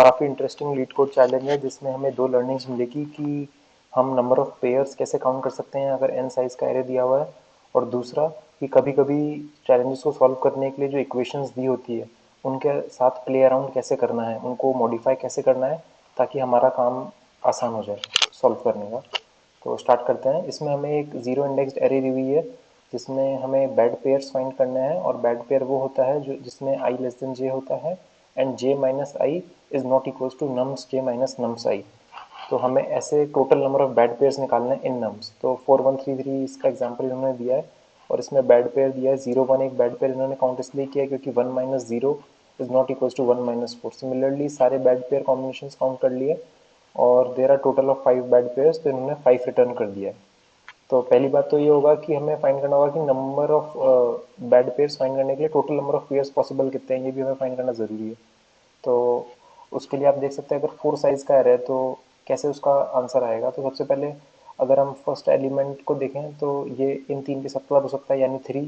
काफ़ी interesting leet code challenge है जिसमें हमें दो लर्निंग्स मिलेगी कि हम नंबर ऑफ पेयर्स कैसे काउंट कर सकते हैं अगर n साइज का एरे दिया हुआ है, और दूसरा कि कभी कभी चैलेंजेस को सॉल्व करने के लिए जो इक्वेशंस दी होती है उनके साथ प्ले अराउंड कैसे करना है, उनको मॉडिफाई कैसे करना है ताकि हमारा काम आसान हो जाए सॉल्व करने का। तो स्टार्ट करते हैं। इसमें हमें एक जीरो इंडेक्स्ड एरे दी हुई है जिसमें हमें बैड पेयर्स फाइंड करना है, और बैड पेयर वो होता है जो जिसमें i लेस देन j होता है and j minus I is not equals to nums j minus nums I. तो हमें ऐसे total number of bad pairs निकालने हैं इन नम्स। तो 4133 इसका एग्जाम्पल इन्होंने दिया है, और इसमें बैड पेयर दिया है 0 1। एक बैड पेयर इन्होंने काउंट इसलिए किया है क्योंकि 1 minus zero is not equals to 1 minus 4। Similarly सारे बैड पेयर कॉम्बिनेशन काउंट कर लिए और there are total of 5 bad pairs, तो इन्होंने 5 रिटर्न कर दिया है। तो पहली बात तो ये होगा कि हमें फाइंड करना होगा कि number of bad pairs find करने के लिए total number of pairs possible कितने हैं, ये भी हमें फाइंड करना ज़रूरी है। तो उसके लिए आप देख सकते हैं अगर 4 साइज का एरे है तो कैसे उसका आंसर आएगा। तो सबसे पहले अगर हम फर्स्ट एलिमेंट को देखें तो ये इन तीन के साथ क्लब हो सकता है यानी 3,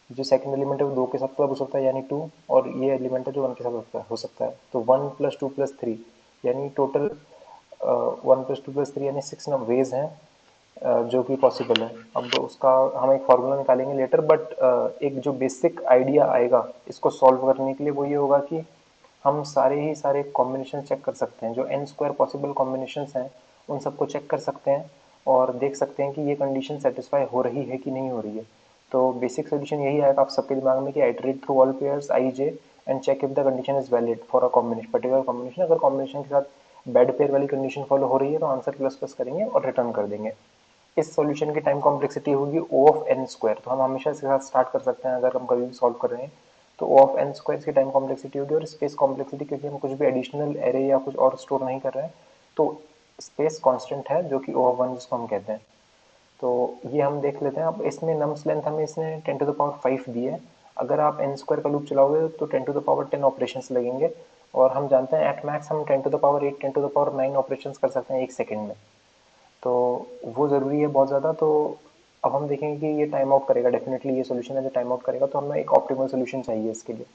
जो सेकंड एलिमेंट है वो 2 के साथ क्लब हो सकता है यानी 2, और ये एलिमेंट है जो 1 के साथ हो सकता है। तो 1 प्लस 2 प्लस 3 यानी टोटल 1 प्लस 2 प्लस 3 यानी 6 वेज हैं जो कि पॉसिबल है। अब उसका हम एक फार्मूला निकालेंगे लेटर, बट एक जो बेसिक आइडिया आएगा इसको सॉल्व करने के लिए वो ये होगा कि हम सारे ही सारे कॉम्बिनेशन चेक कर सकते हैं, जो n स्क्वायर पॉसिबल कॉम्बिनेशंस हैं उन सबको चेक कर सकते हैं और देख सकते हैं कि ये कंडीशन सेटिस्फाई हो रही है कि नहीं हो रही है। तो बेसिक सोल्यूशन यही आएगा आप सबके दिमाग में कि iterate through all pairs I J and check if the condition is valid for a combination particular combination. अगर कॉम्बिनेशन के साथ बेड पेयर वाली कंडीशन फॉलो हो रही है तो आंसर प्लस प्लस करेंगे और रिटर्न कर देंगे। इस सॉल्यूशन की टाइम कॉम्प्लेक्सिटी होगी ओ ऑफ एन स्क्वायर। तो हम हमेशा इसके साथ स्टार्ट कर सकते हैं अगर हम कभी भी सॉल्व कर रहे हैं तो ओ ऑफ एन स्क्वायर की टाइम कॉम्प्लेक्सिटी होगी, और स्पेस कॉम्प्लेक्सिटी क्योंकि हम कुछ भी एडिशनल एरे या कुछ और स्टोर नहीं कर रहे हैं तो स्पेस कांस्टेंट है जो कि ओ ऑफ वन जिसको हम कहते हैं। तो ये हम देख लेते हैं। अब इसमें नम्स लेंथ हमें इसने 10 टू द पावर 5 दी है। अगर आप एन स्क्वायर का लूप चलाओगे तो 10 टू द पावर 10 ऑपरेशंस लगेंगे, और हम जानते हैं एट मैक्स हम 10 to the power 8 10 to the power 9 operations कर सकते हैं एक सेकेंड में। तो वो ज़रूरी है बहुत ज़्यादा। तो अब हम देखेंगे कि ये टाइम आउट करेगा डेफिनेटली, ये सोल्यूशन है जो टाइम आउट करेगा, तो हमें एक ऑप्टिमल सोल्यूशन चाहिए इसके लिए।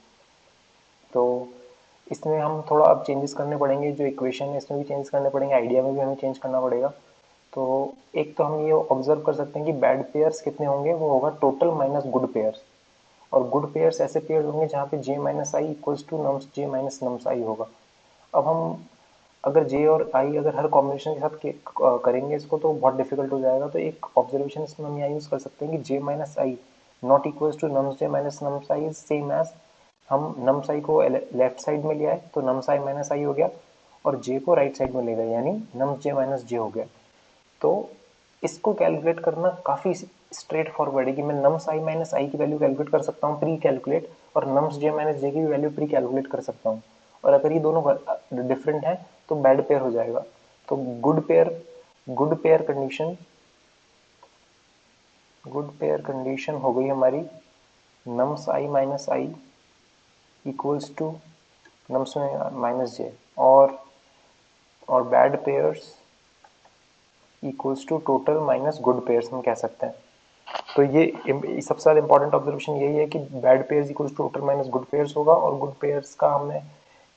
तो इसमें हम थोड़ा अब चेंजेस करने पड़ेंगे, जो इक्वेशन है इसमें भी चेंज करने पड़ेंगे, आइडिया में भी हमें चेंज करना पड़ेगा। तो एक तो हम ये ऑब्जर्व कर सकते हैं कि बैड पेयर्स कितने होंगे, वो होगा टोटल माइनस गुड पेयर्स। और गुड पेयर्स ऐसे पेयर्स होंगे जहाँ पे J minus I equals to nums J minus nums I होगा। अब हम अगर जे और आई अगर हर कॉम्बिनेशन के साथ करेंगे इसको तो बहुत डिफिकल्ट हो जाएगा। तो एक ऑब्जर्वेशन इसमें हम यहाँ यूज़ कर सकते हैं कि J minus I not equals to nums J minus nums I is same as, हम नम्स आई को लेफ्ट साइड में लिया है तो नम्स आई माइनस आई हो गया, और जे को राइट साइड में ले गए यानी नम्स जे माइनस जे हो गया। तो इसको कैलकुलेट करना काफ़ी स्ट्रेट फॉरवर्ड है कि मैं नम्स आई माइनस आई की वैल्यू कैलकुलेट कर सकता हूँ प्री कैलकुलेट, और नम्स जे माइनस जे की भी वैल्यू प्री कैलकुलेट कर सकता हूँ। और अगर ये दोनों डिफरेंट है तो बैड पेयर हो जाएगा। तो good pair good pair condition हो गई हमारी nums I minus I equals to nums में माइनस जे, और bad pairs equals to total minus good pairs हम कह सकते हैं। तो ये सबसे ज़्यादा इंपॉर्टेंट ऑब्जर्वेशन यही है कि bad pairs equals to total minus good pairs होगा, और गुड पेयर्स का हमने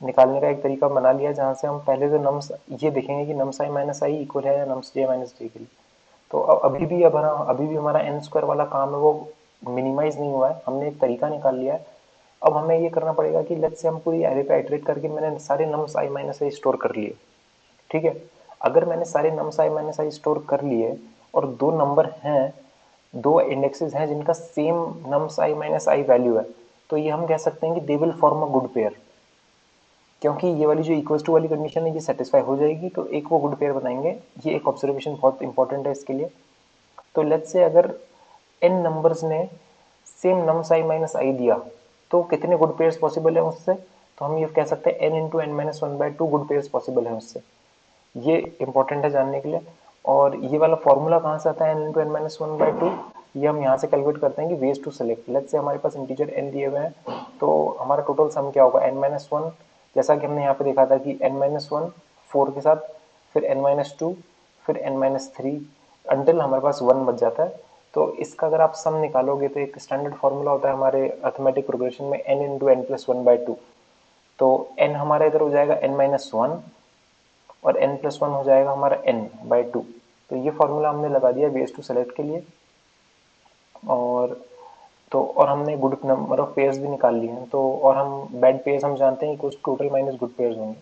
निकालने का एक तरीका बना लिया जहाँ से हम पहले तो नम्स ये देखेंगे कि nums I minus I equal है या नम्स जे माइनस जे के लिए। तो अभी भी हमारा एन स्क्वायर वाला काम है वो मिनिमाइज नहीं हुआ है, हमने एक तरीका निकाल लिया है। अब हमें ये करना पड़ेगा कि लेट्स से हम पूरी एरे पे आइटरेट करके मैंने सारे nums I minus I store कर लिए, ठीक है। अगर मैंने सारे nums I minus I store कर लिए और दो नंबर हैं, दो इंडेक्सेस हैं जिनका same nums I minus I value है, तो ये हम कह सकते हैं कि they will form a good pair, क्योंकि ये वाली जो इक्वल्स टू वाली कंडीशन है ये सेटिस्फाई हो जाएगी तो एक वो गुड पेयर बनाएंगे। ये एक ऑब्जर्वेशन बहुत इंपॉर्टेंट है इसके लिए। तो लेट्स से अगर एन नंबर्स ने सेम नम्स आई माइनस आई दिया तो कितने गुड पेयर्स पॉसिबल है उससे, तो हम ये कह सकते हैं N into N minus one by two good pairs possible है उससे। ये इंपॉर्टेंट है जानने के लिए। और ये वाला फॉर्मूला कहाँ से आता है N into N minus one by two, ये हम यहाँ से कैलकुलेट करते हैं कि veg to select. Let's say हमारे पास इंटीजर एन दिए हुए हैं तो हमारा टोटल सम क्या होगा एन माइनस वन, जैसा कि हमने यहाँ पे देखा था कि एन माइनस वन फोर के साथ, फिर एन माइनस टू, फिर एन माइनस थ्री, अंटिल हमारे पास वन बच जाता है। तो इसका अगर आप सम निकालोगे तो एक स्टैंडर्ड फॉर्मूला होता है हमारे अर्थमेटिक प्रोग्रेशन में N into N plus one by two. तो n हमारा इधर हो जाएगा n-1 और n+1 हो जाएगा हमारा n/2। तो ये फॉर्मूला हमने लगा दिया वेज टू सेलेक्ट के लिए। और तो और हमने गुड नंबर ऑफ पेयर्स भी निकाल लिए हैं। तो और हम बैड पेयर्स हम जानते हैं equals total minus good pairs होंगे।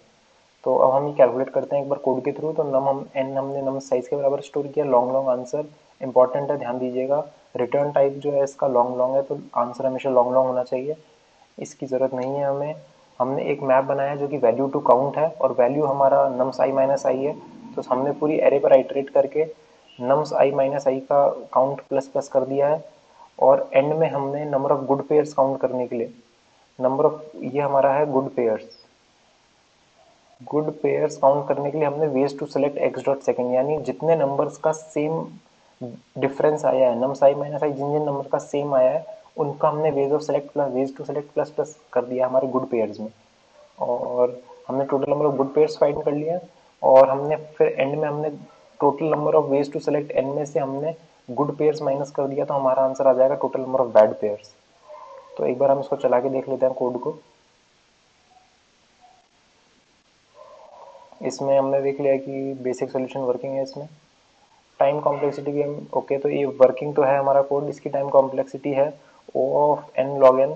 तो अब हम ये कैलकुलेट करते हैं एक बार कोड के थ्रू। तो नम हम एन हमने नम साइज के बराबर स्टोर किया। लॉन्ग लॉन्ग आंसर इंपॉर्टेंट है, ध्यान दीजिएगा। रिटर्न टाइप जो है इसका लॉन्ग लॉन्ग है, तो आंसर हमेशा लॉन्ग लॉन्ग होना चाहिए, इसकी ज़रूरत नहीं है हमें। हमने एक मैप बनाया जो कि वैल्यू टू काउंट है और वैल्यू हमारा नम्स आई माइनस आई है। तो हमने पूरी एरे पर आइटरेट करके नम्स आई माइनस आई का काउंट प्लस प्लस कर दिया है। और एंड में हमने number of good pairs count करने के लिए नंबर ऑफ, ये हमारा है good pairs, good pairs count करने के लिए हमने ways to select X dot second, यानी जितने नंबर्स का सेम डिफरेंस आया है, नम्स आई माइनस आई जिन जिन नंबर का सेम आया है उनका हमने ways of select plus ways to select plus plus कर दिया हमारे गुड पेयर्स में। और हमने total number of good pairs find कर लिया। और हमने फिर एंड में हमने total number of ways to select N में से हमने गुड पेयर्स माइनस कर दिया, तो हमारा आंसर आ जाएगा total number of bad pairs. तो एक बार हम इसको चला के देख लेते हैं कोड को। इसमें हमने देख लिया कि बेसिक सोल्यूशन वर्किंग है। इसमें टाइम कॉम्प्लेक्सिटी भी हम ओके, तो ये वर्किंग तो है हमारा कोड। इसकी टाइम कॉम्प्लेक्सिटी है ओ ऑफ एन लॉग एन,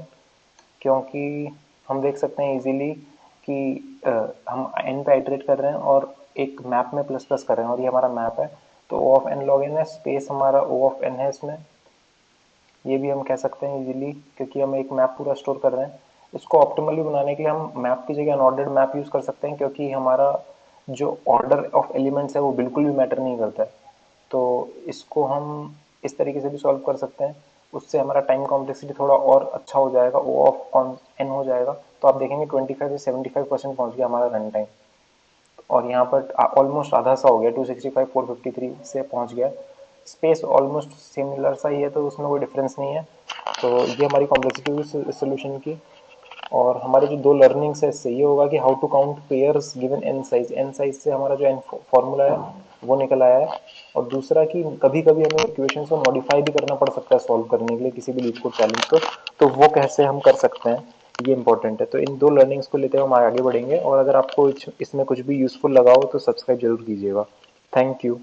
क्योंकि हम देख सकते हैं इजीली कि हम एन पे आइटरेट कर रहे हैं और एक मैप में प्लस प्लस कर रहे हैं और ये हमारा मैप है। तो ओ ऑफ एन लॉग एन है, स्पेस हमारा ओ ऑफ एन है इसमें, ये भी हम कह सकते हैं इजीली क्योंकि हम एक मैप पूरा स्टोर कर रहे हैं। इसको ऑप्टिमली बनाने के लिए हम मैप की जगह अनऑर्डर्ड मैप यूज़ कर सकते हैं, क्योंकि हमारा जो ऑर्डर ऑफ एलिमेंट्स है वो बिल्कुल भी मैटर नहीं करता है। तो इसको हम इस तरीके से भी सॉल्व कर सकते हैं, उससे हमारा टाइम कॉम्प्लेक्सिटी थोड़ा और अच्छा हो जाएगा, ओ ऑफ कॉन एन हो जाएगा। तो आप देखेंगे 25 से 75% पहुंच गया हमारा रन टाइम। और यहाँ पर ऑलमोस्ट आधा सा हो गया, 265 453 से पहुँच गया। स्पेस ऑलमोस्ट सिमिलर सा ही है, तो उसमें कोई डिफरेंस नहीं है। तो ये हमारी कॉम्प्लेक्सिटी हुई सोल्यूशन की। और हमारे जो दो लर्निंग्स है इससे ये होगा कि how to count pairs given N size, N size से हमारा जो एन फॉर्मूला है वो निकल आया है। और दूसरा कि कभी कभी हमें इक्वेशन को मॉडिफाई भी करना पड़ सकता है सॉल्व करने के लिए किसी भी लीड कोड चैलेंज को, तो वो कैसे हम कर सकते हैं ये इंपॉर्टेंट है। तो इन दो लर्निंग्स को लेते हुए हम आगे बढ़ेंगे। और अगर आपको इसमें कुछ भी यूजफुल लगा हो तो सब्सक्राइब जरूर कीजिएगा। Thank you.